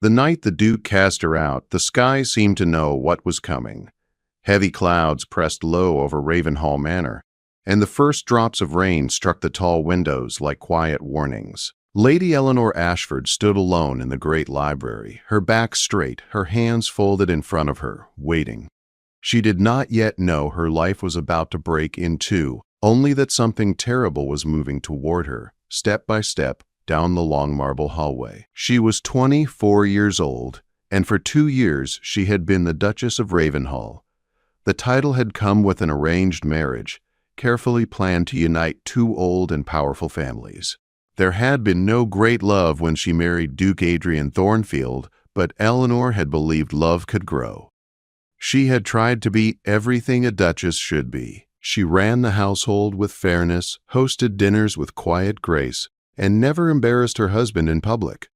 The night the Duke cast her out, the sky seemed to know what was coming. Heavy clouds pressed low over Ravenhall Manor, and the first drops of rain struck the tall windows like quiet warnings. Lady Eleanor Ashford stood alone in the great library, her back straight, her hands folded in front of her, waiting. She did not yet know her life was about to break in two, only that something terrible was moving toward her, step by step, down the long marble hallway. She was 24 years old, and for 2 years she had been the Duchess of Ravenhall. The title had come with an arranged marriage, carefully planned to unite two old and powerful families. There had been no great love when she married Duke Adrian Thornfield, but Eleanor had believed love could grow. She had tried to be everything a duchess should be. She ran the household with fairness, hosted dinners with quiet grace, and never embarrassed her husband in public.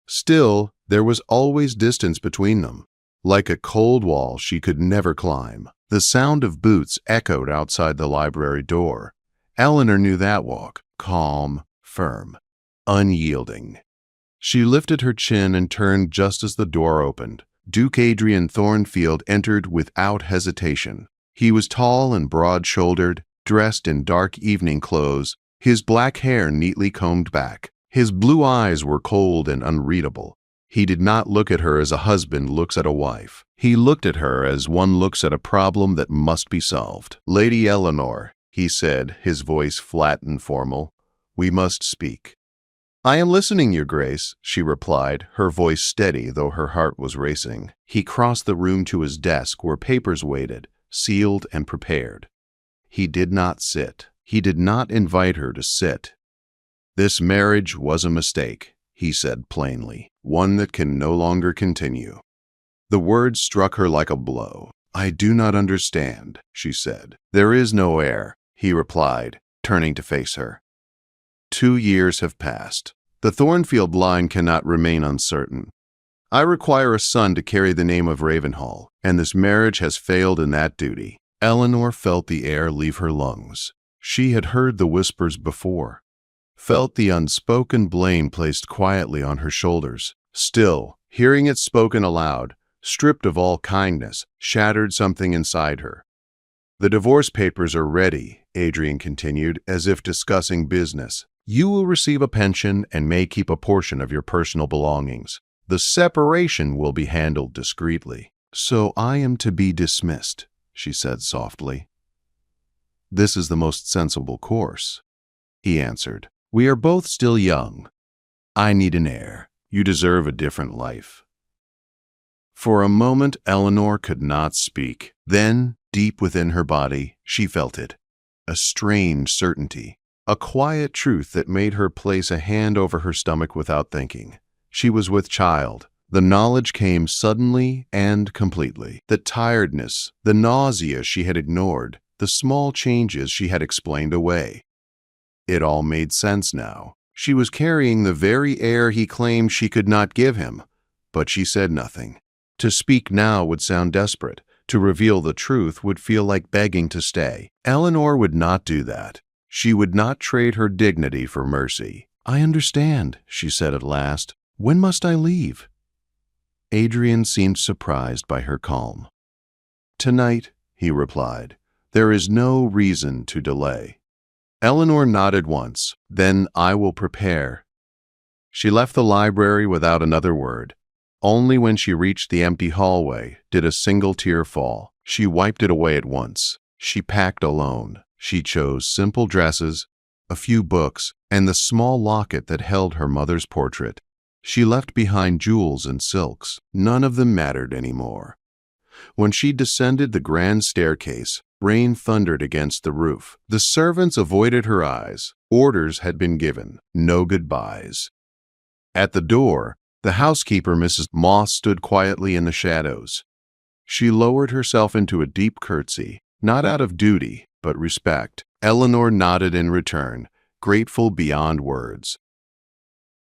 Still, there was always distance between them, like a cold wall she could never climb. The sound of boots echoed outside the library door. Eleanor knew that walk, calm, firm, unyielding. She lifted her chin and turned just as the door opened. Duke Adrian Thornfield entered without hesitation. He was tall and broad-shouldered, dressed in dark evening clothes, his black hair neatly combed back. His blue eyes were cold and unreadable. He did not look at her as a husband looks at a wife. He looked at her as one looks at a problem that must be solved. "Lady Eleanor," he said, his voice flat and formal, "we must speak." "I am listening, Your Grace," she replied, her voice steady though her heart was racing. He crossed the room to his desk where papers waited, sealed and prepared. He did not sit. He did not invite her to sit. "This marriage was a mistake," he said plainly, "one that can no longer continue." The words struck her like a blow. "I do not understand," she said. "There is no heir," he replied, turning to face her. 2 years have passed. The Thornfield line cannot remain uncertain. I require a son to carry the name of Ravenhall, and this marriage has failed in that duty. Eleanor felt the air leave her lungs. She had heard the whispers before, felt the unspoken blame placed quietly on her shoulders. Still, hearing it spoken aloud, stripped of all kindness, shattered something inside her. "The divorce papers are ready," Adrian continued, as if discussing business. "You will receive a pension and may keep a portion of your personal belongings. The separation will be handled discreetly." "So I am to be dismissed," she said softly. "This is the most sensible course," he answered. "We are both still young. I need an heir. You deserve a different life." For a moment, Eleanor could not speak. Then, deep within her body, she felt it. A strange certainty. A quiet truth that made her place a hand over her stomach without thinking. She was with child. The knowledge came suddenly and completely. The tiredness, the nausea she had ignored, the small changes she had explained away. It all made sense now. She was carrying the very heir he claimed she could not give him, but she said nothing. To speak now would sound desperate. To reveal the truth would feel like begging to stay. Eleanor would not do that. She would not trade her dignity for mercy. "I understand," she said at last. "When must I leave?" Adrian seemed surprised by her calm. "Tonight," he replied. "There is no reason to delay." Eleanor nodded once. "Then I will prepare." She left the library without another word. Only when she reached the empty hallway did a single tear fall. She wiped it away at once. She packed alone. She chose simple dresses, a few books, and the small locket that held her mother's portrait. She left behind jewels and silks. None of them mattered anymore. When she descended the grand staircase, rain thundered against the roof. The servants avoided her eyes. Orders had been given. No goodbyes. At the door, the housekeeper, Mrs. Moss, stood quietly in the shadows. She lowered herself into a deep curtsy, not out of duty, but respect. Eleanor nodded in return, grateful beyond words.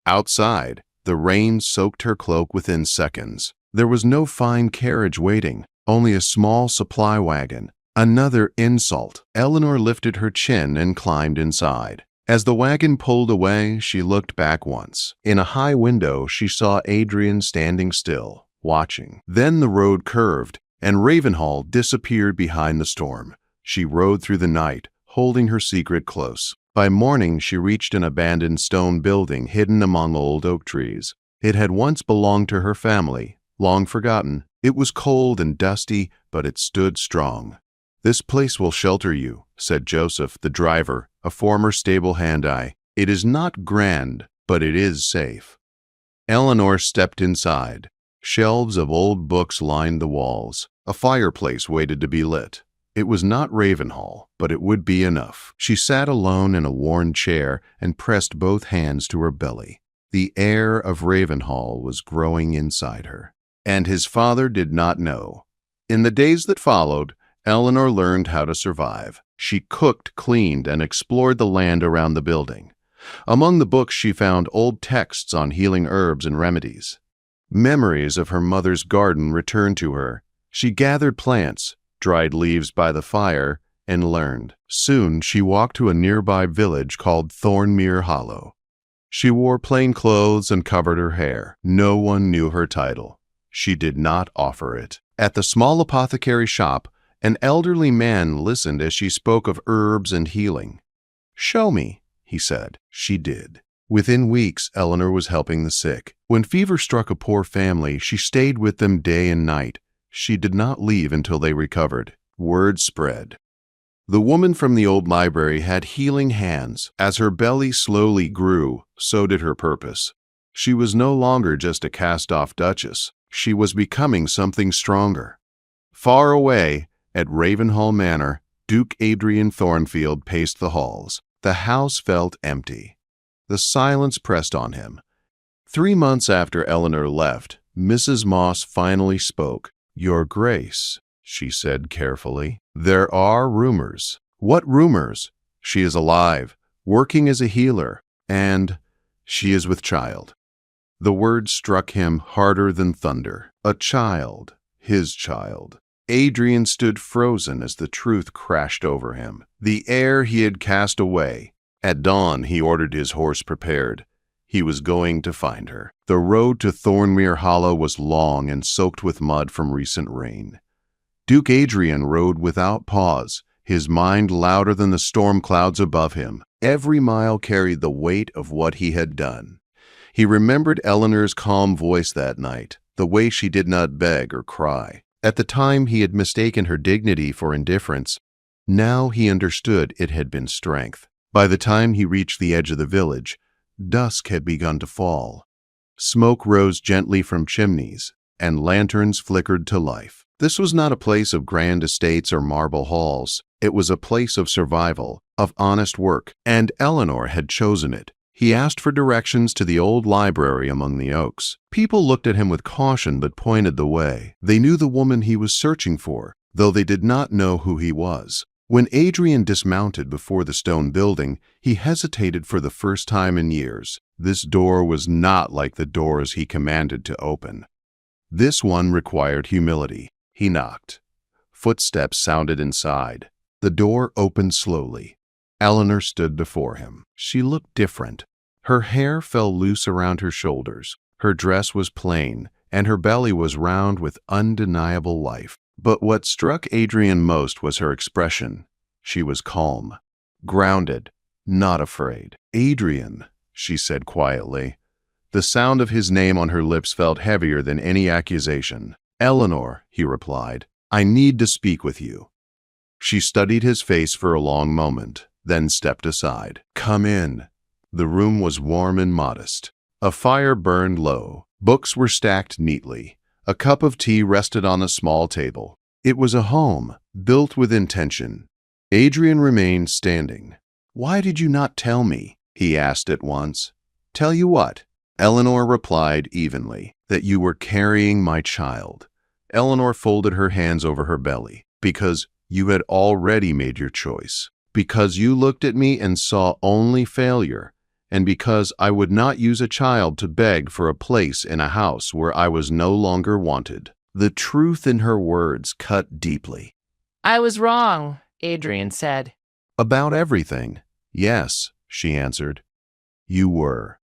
Outside, the rain soaked her cloak within seconds. There was no fine carriage waiting, only a small supply wagon. Another insult. Eleanor lifted her chin and climbed inside. As the wagon pulled away, she looked back once. In a high window, she saw Adrian standing still, watching. Then the road curved, and Ravenhall disappeared behind the storm. She rode through the night, holding her secret close. By morning, she reached an abandoned stone building hidden among old oak trees. It had once belonged to her family, long forgotten. It was cold and dusty, but it stood strong. "This place will shelter you," said Joseph, the driver, a former stable hand-eye. "It is not grand, but it is safe." Eleanor stepped inside. Shelves of old books lined the walls. A fireplace waited to be lit. It was not Ravenhall, but it would be enough. She sat alone in a worn chair and pressed both hands to her belly. The air of Ravenhall was growing inside her. And his father did not know. In the days that followed, Eleanor learned how to survive. She cooked, cleaned, and explored the land around the building. Among the books she found old texts on healing herbs and remedies. Memories of her mother's garden returned to her. She gathered plants, dried leaves by the fire, and learned. Soon she walked to a nearby village called Thornmere Hollow. She wore plain clothes and covered her hair. No one knew her title. She did not offer it. At the small apothecary shop, an elderly man listened as she spoke of herbs and healing. "Show me," he said. She did. Within weeks, Eleanor was helping the sick. When fever struck a poor family, she stayed with them day and night. She did not leave until they recovered. Word spread. The woman from the old library had healing hands. As her belly slowly grew, so did her purpose. She was no longer just a cast-off duchess. She was becoming something stronger. Far away, at Ravenhall Manor, Duke Adrian Thornfield paced the halls. The house felt empty. The silence pressed on him. 3 months after Eleanor left, Mrs. Moss finally spoke. "Your Grace," she said carefully, "there are rumors." "What rumors?" "She is alive, working as a healer, and she is with child." The word struck him harder than thunder. A child, his child. Adrian stood frozen as the truth crashed over him. The air he had cast away. At dawn, he ordered his horse prepared. He was going to find her. The road to Thornmere Hollow was long and soaked with mud from recent rain. Duke Adrian rode without pause, his mind louder than the storm clouds above him. Every mile carried the weight of what he had done. He remembered Eleanor's calm voice that night, the way she did not beg or cry. At the time, he had mistaken her dignity for indifference. Now he understood it had been strength. By the time he reached the edge of the village, dusk had begun to fall. Smoke rose gently from chimneys, and lanterns flickered to life. This was not a place of grand estates or marble halls. It was a place of survival, of honest work, and Eleanor had chosen it. He asked for directions to the old library among the oaks. People looked at him with caution but pointed the way. They knew the woman he was searching for, though they did not know who he was. When Adrian dismounted before the stone building, he hesitated for the first time in years. This door was not like the doors he commanded to open. This one required humility. He knocked. Footsteps sounded inside. The door opened slowly. Eleanor stood before him. She looked different. Her hair fell loose around her shoulders. Her dress was plain, and her belly was round with undeniable life. But what struck Adrian most was her expression. She was calm, grounded, not afraid. "Adrian," she said quietly. The sound of his name on her lips felt heavier than any accusation. "Eleanor," he replied, "I need to speak with you." She studied his face for a long moment, then stepped aside. "Come in." The room was warm and modest. A fire burned low. Books were stacked neatly. A cup of tea rested on a small table. It was a home, built with intention. Adrian remained standing. "Why did you not tell me?" he asked at once. "Tell you what?" Eleanor replied evenly, "That you were carrying my child." Eleanor folded her hands over her belly. "Because you had already made your choice. Because you looked at me and saw only failure. And because I would not use a child to beg for a place in a house where I was no longer wanted." The truth in her words cut deeply. "I was wrong," Adrian said. "About everything." "Yes, she answered. You were.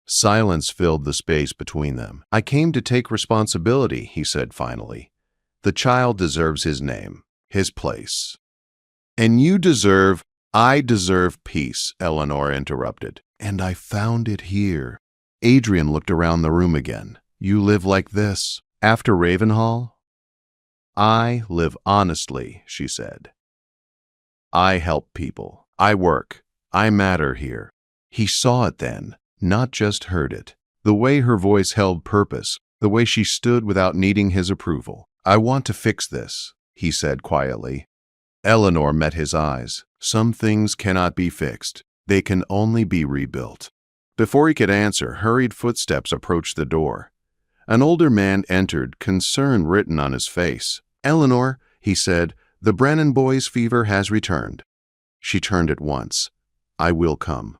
Silence filled the space between them. I came to take responsibility, he said finally. The child deserves his name, his place. And I deserve peace, Eleanor interrupted. And I found it here. Adrian looked around the room again. You live like this? After Ravenhall? I live honestly, she said. I help people. I work. I matter here. He saw it then, not just heard it. The way her voice held purpose, the way she stood without needing his approval. I want to fix this, he said quietly. Eleanor met his eyes. Some things cannot be fixed. They can only be rebuilt. Before he could answer, hurried footsteps approached the door. An older man entered, concern written on his face. Eleanor, he said, the Brennan boy's fever has returned. She turned at once. I will come.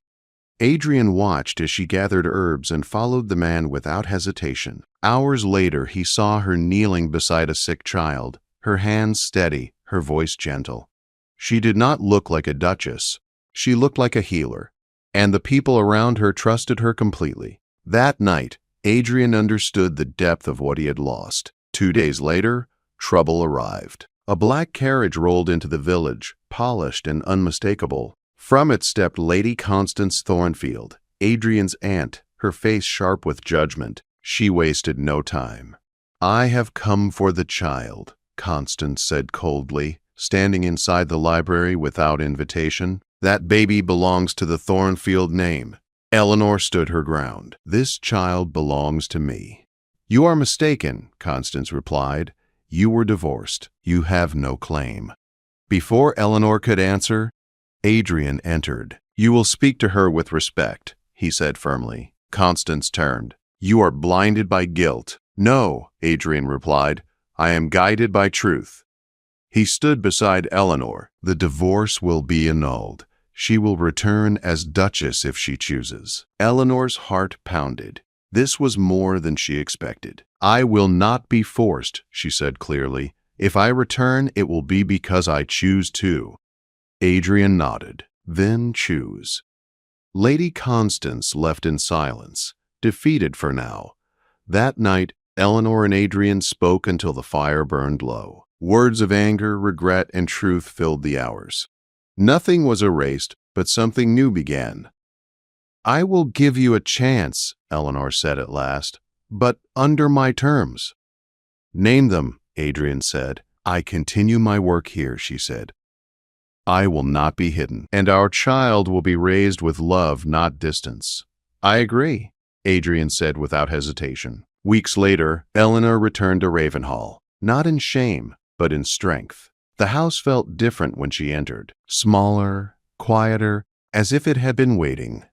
Adrian watched as she gathered herbs and followed the man without hesitation. Hours later, he saw her kneeling beside a sick child, her hands steady, her voice gentle. She did not look like a duchess. She looked like a healer, and the people around her trusted her completely. That night, Adrian understood the depth of what he had lost. 2 days later, trouble arrived. A black carriage rolled into the village, polished and unmistakable. From it stepped Lady Constance Thornfield, Adrian's aunt, her face sharp with judgment. She wasted no time. I have come for the child, Constance said coldly, standing inside the library without invitation. That baby belongs to the Thornfield name. Eleanor stood her ground. This child belongs to me. You are mistaken, Constance replied. You were divorced. You have no claim. Before Eleanor could answer, Adrian entered. You will speak to her with respect, he said firmly. Constance turned. You are blinded by guilt. No, Adrian replied. I am guided by truth. He stood beside Eleanor. The divorce will be annulled. She will return as Duchess if she chooses. Eleanor's heart pounded. This was more than she expected. I will not be forced, she said clearly. If I return, it will be because I choose to. Adrian nodded. Then choose. Lady Constance left in silence, defeated for now. That night, Eleanor and Adrian spoke until the fire burned low. Words of anger, regret, and truth filled the hours. Nothing was erased, but something new began. I will give you a chance, Eleanor said at last, but under my terms. Name them, Adrian said. I continue my work here, she said. I will not be hidden, and our child will be raised with love, not distance. I agree, Adrian said without hesitation. Weeks later, Eleanor returned to Ravenhall, not in shame, but in strength. The house felt different when she entered, smaller, quieter, as if it had been waiting.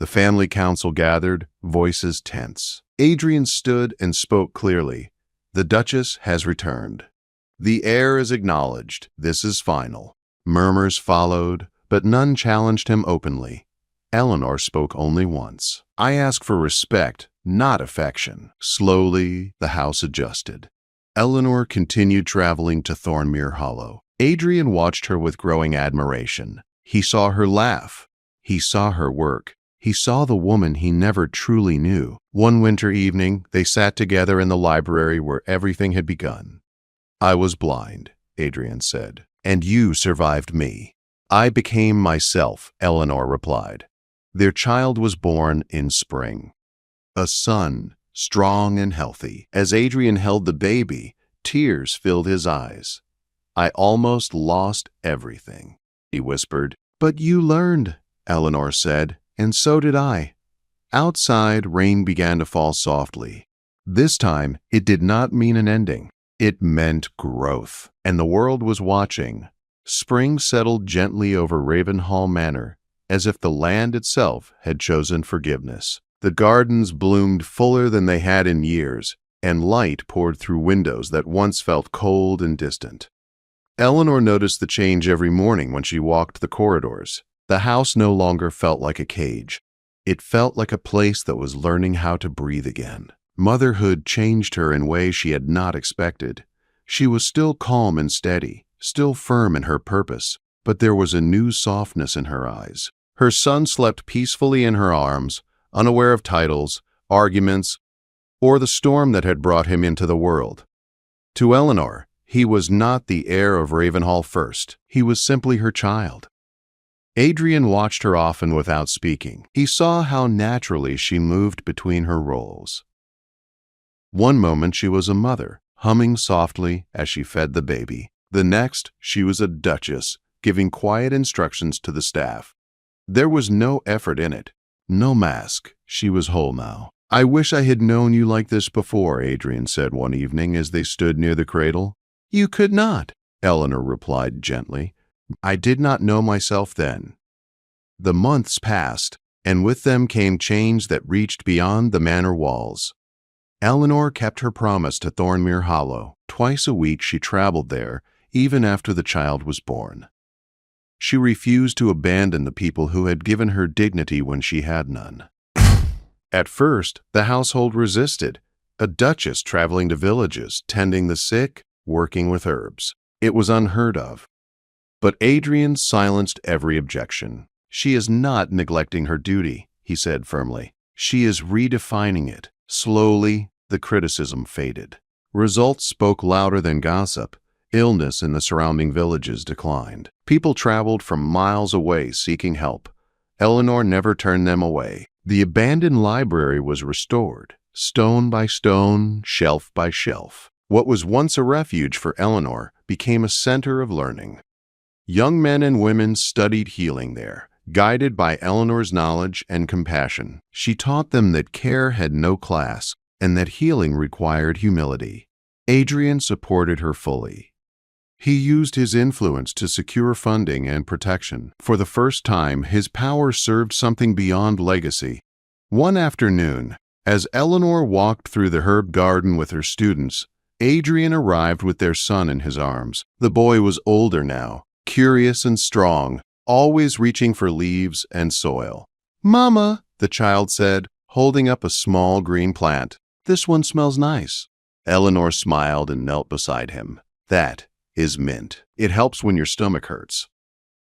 The family council gathered, voices tense. Adrian stood and spoke clearly. The Duchess has returned. The heir is acknowledged. This is final. Murmurs followed, but none challenged him openly. Eleanor spoke only once. I ask for respect, not affection. Slowly, the house adjusted. Eleanor continued traveling to Thornmere Hollow. Adrian watched her with growing admiration. He saw her laugh. He saw her work. He saw the woman he never truly knew. One winter evening, they sat together in the library where everything had begun. I was blind, Adrian said, and you survived me. I became myself, Eleanor replied. Their child was born in spring. A son, strong and healthy. As Adrian held the baby, tears filled his eyes. I almost lost everything, he whispered. But you learned, Eleanor said, and so did I. Outside, rain began to fall softly. This time, it did not mean an ending. It meant growth, and the world was watching. Spring settled gently over Ravenhall Manor, as if the land itself had chosen forgiveness. The gardens bloomed fuller than they had in years, and light poured through windows that once felt cold and distant. Eleanor noticed the change every morning when she walked the corridors. The house no longer felt like a cage. It felt like a place that was learning how to breathe again. Motherhood changed her in ways she had not expected. She was still calm and steady, still firm in her purpose, but there was a new softness in her eyes. Her son slept peacefully in her arms, unaware of titles, arguments, or the storm that had brought him into the world. To Eleanor, he was not the heir of Ravenhall first. He was simply her child. Adrian watched her often without speaking. He saw how naturally she moved between her roles. One moment she was a mother, humming softly as she fed the baby. The next, she was a duchess, giving quiet instructions to the staff. There was no effort in it, no mask. She was whole now. "I wish I had known you like this before," Adrian said one evening as they stood near the cradle. "You could not," Eleanor replied gently. "I did not know myself then." The months passed, and with them came change that reached beyond the manor walls. Eleanor kept her promise to Thornmere Hollow. Twice a week she traveled there, even after the child was born. She refused to abandon the people who had given her dignity when she had none. At first, the household resisted, a duchess traveling to villages, tending the sick, working with herbs. It was unheard of. But Adrian silenced every objection. "She is not neglecting her duty," he said firmly. "She is redefining it." Slowly, the criticism faded. Results spoke louder than gossip. Illness in the surrounding villages declined. People traveled from miles away seeking help. Eleanor never turned them away. The abandoned library was restored, stone by stone, shelf by shelf. What was once a refuge for Eleanor became a center of learning. Young men and women studied healing there, guided by Eleanor's knowledge and compassion. She taught them that care had no class and that healing required humility. Adrian supported her fully. He used his influence to secure funding and protection. For the first time, his power served something beyond legacy. One afternoon, as Eleanor walked through the herb garden with her students, Adrian arrived with their son in his arms. The boy was older now, curious and strong, always reaching for leaves and soil. "Mama," the child said, holding up a small green plant, "this one smells nice." Eleanor smiled and knelt beside him. "That is mint. It helps when your stomach hurts."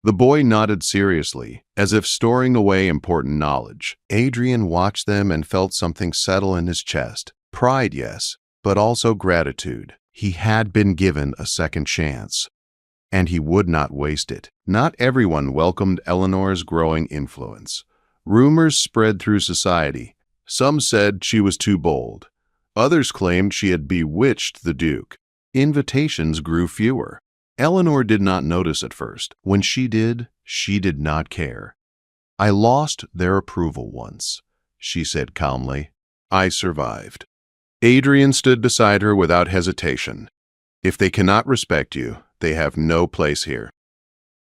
The boy nodded seriously, as if storing away important knowledge. Adrian watched them and felt something settle in his chest. Pride, yes, but also gratitude. He had been given a second chance, and he would not waste it. Not everyone welcomed Eleanor's growing influence. Rumors spread through society. Some said she was too bold. Others claimed she had bewitched the Duke. Invitations grew fewer. Eleanor did not notice at first. When she did not care. "I lost their approval once," she said calmly. "I survived." Adrian stood beside her without hesitation. "If they cannot respect you, they have no place here."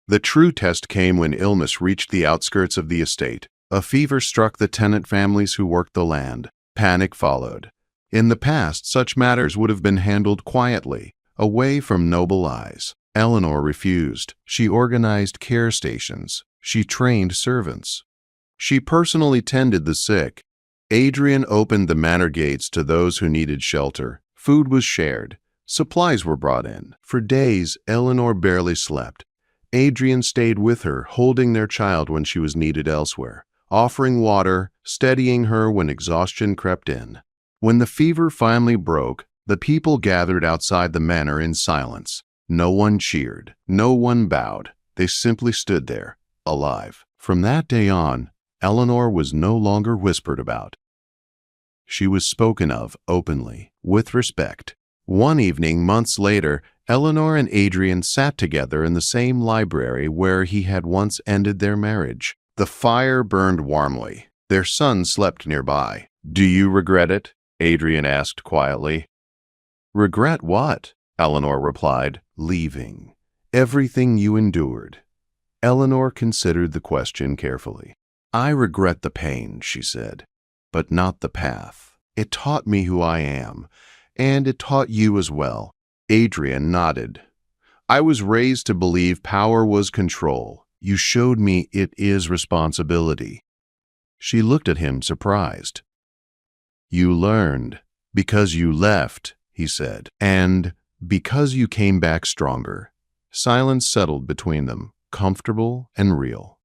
The true test came when illness reached the outskirts of the estate. A fever struck the tenant families who worked the land. Panic followed. In the past, such matters would have been handled quietly, away from noble eyes. Eleanor refused. She organized care stations. She trained servants. She personally tended the sick. Adrian opened the manor gates to those who needed shelter. Food was shared. Supplies were brought in. For days, Eleanor barely slept. Adrian stayed with her, holding their child when she was needed elsewhere, offering water, steadying her when exhaustion crept in. When the fever finally broke, the people gathered outside the manor in silence. No one cheered. No one bowed. They simply stood there, alive. From that day on, Eleanor was no longer whispered about. She was spoken of openly, with respect. One evening, months later, Eleanor and Adrian sat together in the same library where he had once ended their marriage. The fire burned warmly. Their son slept nearby. "Do you regret it?" Adrian asked quietly. "Regret what?" Eleanor replied. "Leaving. Everything you endured." Eleanor considered the question carefully. "I regret the pain," she said, "but not the path. It taught me who I am, and it taught you as well." Adrian nodded. "I was raised to believe power was control. You showed me it is responsibility." She looked at him surprised. "You learned because you left," he said, "and because you came back stronger." Silence settled between them, comfortable and real.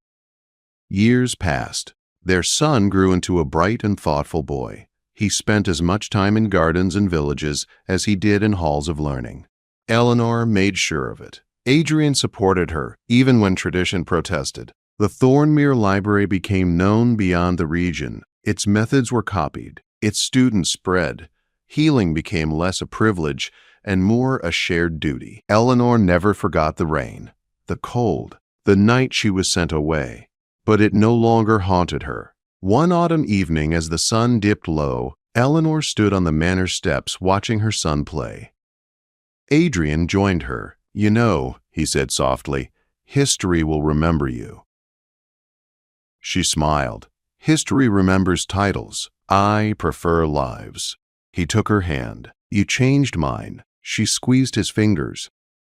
Years passed. Their son grew into a bright and thoughtful boy. He spent as much time in gardens and villages as he did in halls of learning. Eleanor made sure of it. Adrian supported her, even when tradition protested. The Thornmere Library became known beyond the region. Its methods were copied. Its students spread. Healing became less a privilege and more a shared duty. Eleanor never forgot the rain, the cold, the night she was sent away. But it no longer haunted her. One autumn evening, as the sun dipped low, Eleanor stood on the manor steps watching her son play. Adrian joined her. "You know," he said softly, "history will remember you." She smiled. "History remembers titles. I prefer lives." He took her hand. "You changed mine." She squeezed his fingers.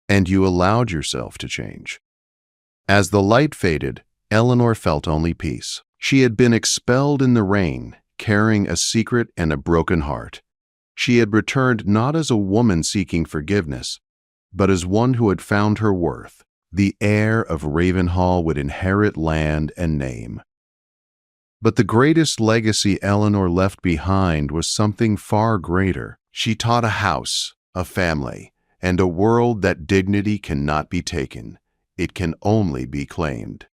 "And you allowed yourself to change." As the light faded, Eleanor felt only peace. She had been expelled in the rain, carrying a secret and a broken heart. She had returned not as a woman seeking forgiveness, but as one who had found her worth. The heir of Ravenhall would inherit land and name. But the greatest legacy Eleanor left behind was something far greater. She taught a house, a family, and a world that dignity cannot be taken. It can only be claimed.